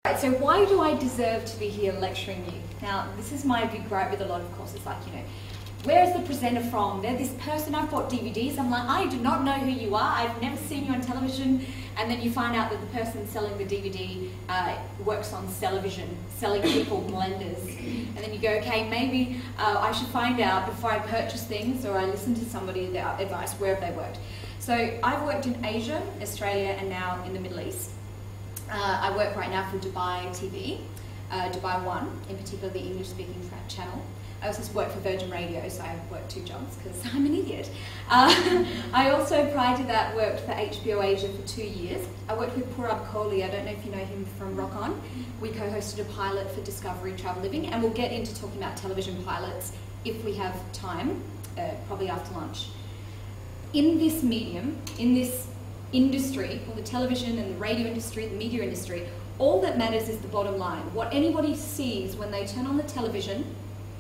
Right, so why do I deserve to be here lecturing you? Now, this is my big gripe with a lot of courses, like, where's the presenter from? They're this person, I've bought DVDs. I'm like, I do not know who you are. I've never seen you on television. And then you find out that the person selling the DVD works on television, selling people blenders. And then you go, okay, maybe I should find out before I purchase things, or I listen to somebody, their advice, where have they worked. So I've worked in Asia, Australia, and now in the Middle East. I work right now for Dubai TV, Dubai One, in particular the English-speaking channel. I also work for Virgin Radio, so I work 2 jobs because I'm an idiot. I also, prior to that, worked for HBO Asia for 2 years. I worked with Purab Kohli. I don't know if you know him from Rock On. We co-hosted a pilot for Discovery Travel Living, and we'll get into talking about television pilots if we have time, probably after lunch. In this medium, in this industry, or the television and the radio industry, the media industry, all that matters is the bottom line. What anybody sees when they turn on the television,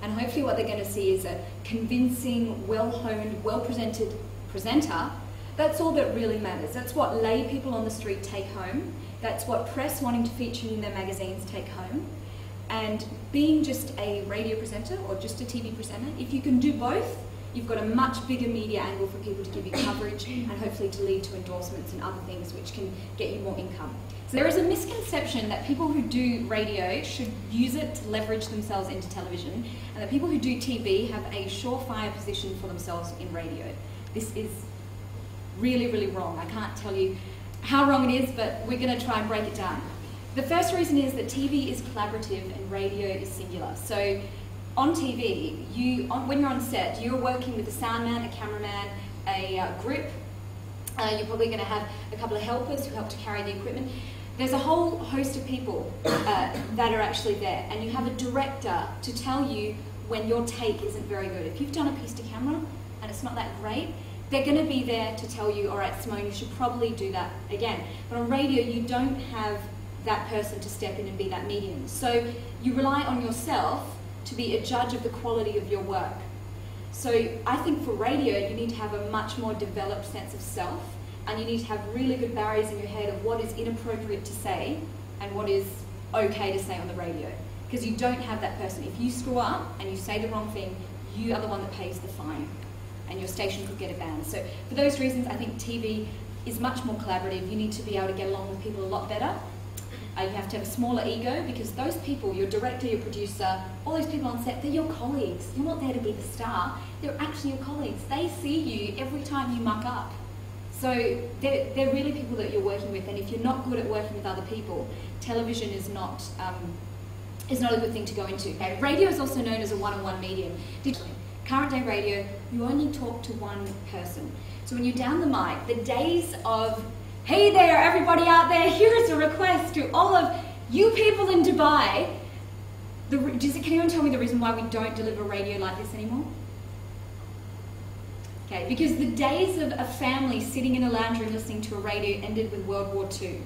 and hopefully what they're going to see is a convincing, well-honed, well-presented presenter. That's all that really matters. That's what lay people on the street take home. That's what press wanting to feature in their magazines take home. And being just a radio presenter or just a TV presenter, if you can do both, you've got a much bigger media angle for people to give you coverage and hopefully to lead to endorsements and other things which can get you more income. So there is a misconception that people who do radio should use it to leverage themselves into television, and that people who do TV have a surefire position for themselves in radio. This is really, really wrong. I can't tell you how wrong it is, but we're going to try and break it down. The first reason is that TV is collaborative and radio is singular. So on TV, when you're on set, you're working with a sound man, a cameraman, a grip. You're probably going to have a couple of helpers who help to carry the equipment. There's a whole host of people that are actually there, and you have a director to tell you when your take isn't very good. If you've done a piece to camera and it's not that great, they're going to be there to tell you, all right, Simone, you should probably do that again. But on radio, you don't have that person to step in and be that medium. So you rely on yourself to be a judge of the quality of your work. So I think for radio, you need to have a much more developed sense of self, and you need to have really good barriers in your head of what is inappropriate to say and what is okay to say on the radio. Because you don't have that person. If you screw up and you say the wrong thing, you are the one that pays the fine, and your station could get a ban. So for those reasons, I think TV is much more collaborative. You need to be able to get along with people a lot better. You have to have a smaller ego, because those people, your director, your producer, all those people on set, they're your colleagues. You're not there to be the star. They're actually your colleagues. They see you every time you muck up. So they're really people that you're working with, and if you're not good at working with other people, television is not a good thing to go into. Okay? Radio is also known as a one-on-one medium. Current day radio, you only talk to one person. So when you're down the mic, the days of, hey there, everybody out there, here is a request to all of you people in Dubai. Can anyone tell me the reason why we don't deliver radio like this anymore? Okay, because the days of a family sitting in a lounge room listening to a radio ended with World War II.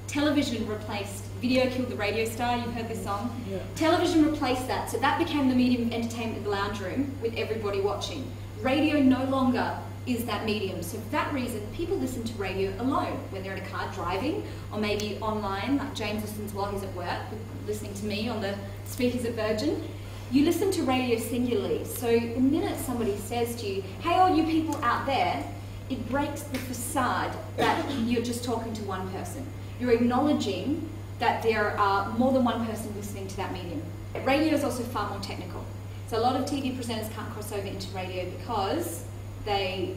Television replaced, video killed the radio star, you've heard this song? Yeah. Television replaced that, so that became the medium of entertainment in the lounge room with everybody watching. Radio no longer is that medium. So for that reason, people listen to radio alone when they're in a car driving, or maybe online, like James listens while he's at work, listening to me on the speakers at Virgin. You listen to radio singularly. So the minute somebody says to you, hey, all you people out there, it breaks the facade that you're just talking to one person. You're acknowledging that there are more than one person listening to that medium. Radio is also far more technical. So a lot of TV presenters can't cross over into radio because they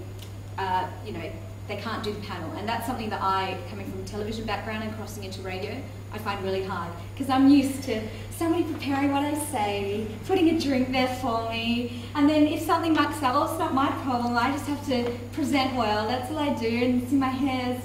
can't do the panel, and that's something that I, coming from a television background and crossing into radio, I find really hard, because I'm used to somebody preparing what I say, putting a drink there for me, and then if something mucks up, well, it's not my problem, I just have to present well, that's all I do, and see my hair,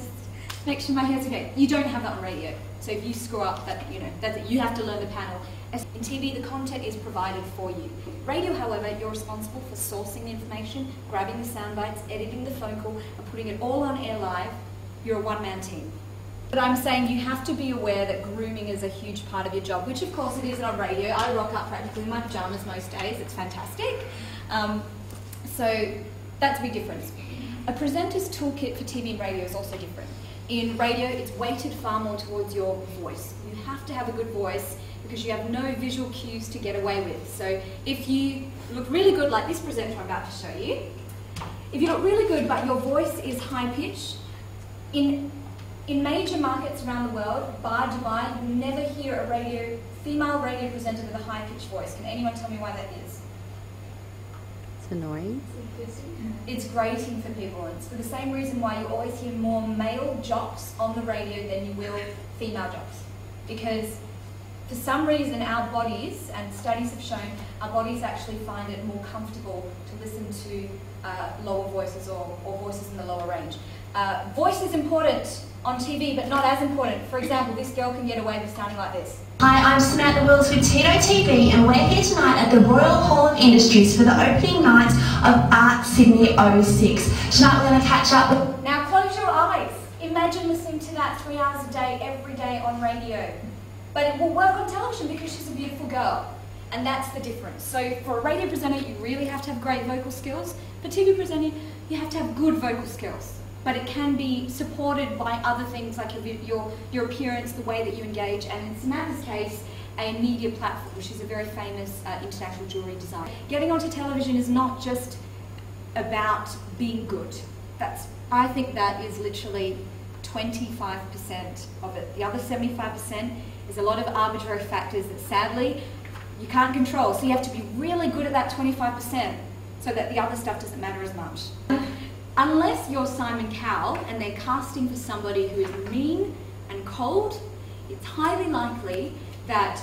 make sure my hair's okay. You don't have that on radio, so if you screw up, that's it. You have to learn the panel. In TV, the content is provided for you. Radio, however, you're responsible for sourcing the information, grabbing the sound bites, editing the phone call, and putting it all on air live. You're a one-man team. But I'm saying you have to be aware that grooming is a huge part of your job, which of course it is on radio. I rock up practically in my pajamas most days. It's fantastic. So that's a big difference. A presenter's toolkit for TV and radio is also different. In radio, it's weighted far more towards your voice. You have to have a good voice because you have no visual cues to get away with. So if you look really good, like this presenter I'm about to show you, if you look really good but your voice is high-pitched, in major markets around the world, bar Dubai, you never hear a female radio presenter with a high-pitched voice. Can anyone tell me why that is? It's annoying. It's grating for people. It's for the same reason why you always hear more male jocks on the radio than you will female jocks. Because for some reason our bodies, and studies have shown, our bodies actually find it more comfortable to listen to lower voices or voices in the lower range. Voice is important on TV, but not as important. For example, this girl can get away with sounding like this. Hi, I'm Samantha Wills with Tito TV, and we're here tonight at the Royal Hall of Industries for the opening night of Art Sydney 06. Tonight we're going to catch up with... Now close your eyes. Imagine listening to that 3 hours a day, every day on radio. But it will work on television because she's a beautiful girl. And that's the difference. So for a radio presenter, you really have to have great vocal skills. For TV presenting, you have to have good vocal skills. But it can be supported by other things like your appearance, the way that you engage, and in Samantha's case, a media platform. She's a very famous international jewellery designer. Getting onto television is not just about being good. I think that is literally 25% of it. The other 75% is a lot of arbitrary factors that sadly you can't control. So you have to be really good at that 25% so that the other stuff doesn't matter as much. Unless you're Simon Cowell and they're casting for somebody who is mean and cold, it's highly likely that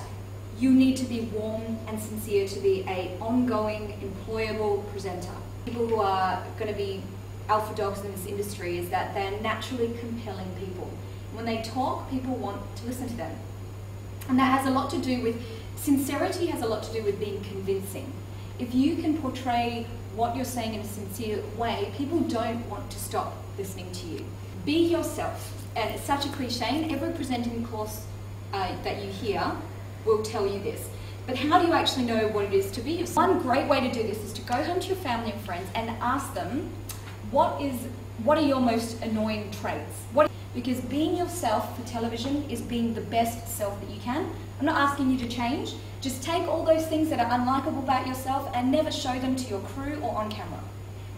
you need to be warm and sincere to be an ongoing, employable presenter. People who are going to be alpha dogs in this industry is that they're naturally compelling people. When they talk, people want to listen to them. And that has a lot to do with, sincerity has a lot to do with being convincing. If you can portray what you're saying in a sincere way, people don't want to stop listening to you. Be yourself. And it's such a cliche, and every presenting course that you hear will tell you this. But how do you actually know what it is to be yourself? One great way to do this is to go home to your family and friends and ask them, what are your most annoying traits? Because being yourself for television is being the best self that you can. I'm not asking you to change. Just take all those things that are unlikable about yourself and never show them to your crew or on camera.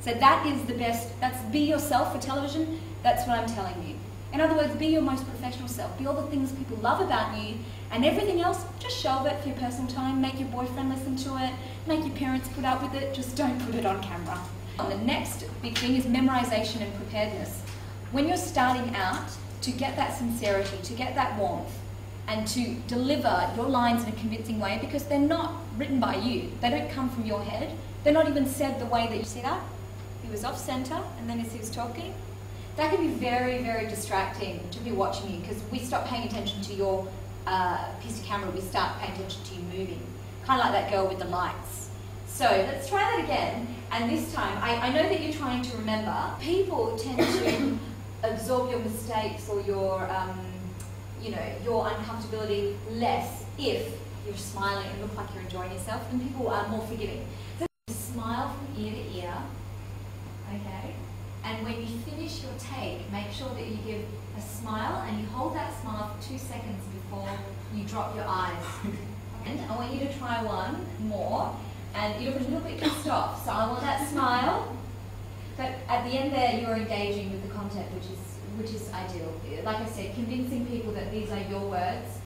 So that is the best, that's be yourself for television, that's what I'm telling you. In other words, be your most professional self. Be all the things people love about you, and everything else, just shelve it for your personal time. Make your boyfriend listen to it, make your parents put up with it, just don't put it on camera. The next big thing is memorization and preparedness. When you're starting out, to get that sincerity, to get that warmth, and to deliver your lines in a convincing way, because they're not written by you. They don't come from your head. They're not even said the way that you see that. He was off center, and then as he was talking, that can be very, very distracting to be watching you, because we stop paying attention to your piece of camera, we start paying attention to you moving. Kind of like that girl with the lights. So let's try that again, and this time, I know that you're trying to remember. People tend to absorb your mistakes or your uncomfortability less if you're smiling and look like you're enjoying yourself, and people are more forgiving. So smile from ear to ear, okay? And when you finish your take, make sure that you give a smile and you hold that smile for 2 seconds before you drop your eyes. And I want you to try one more, and you look a little bit pissed off. So I want that smile, but at the end there you're engaging with the content, which is ideal. Like I said, convincing people that these are your words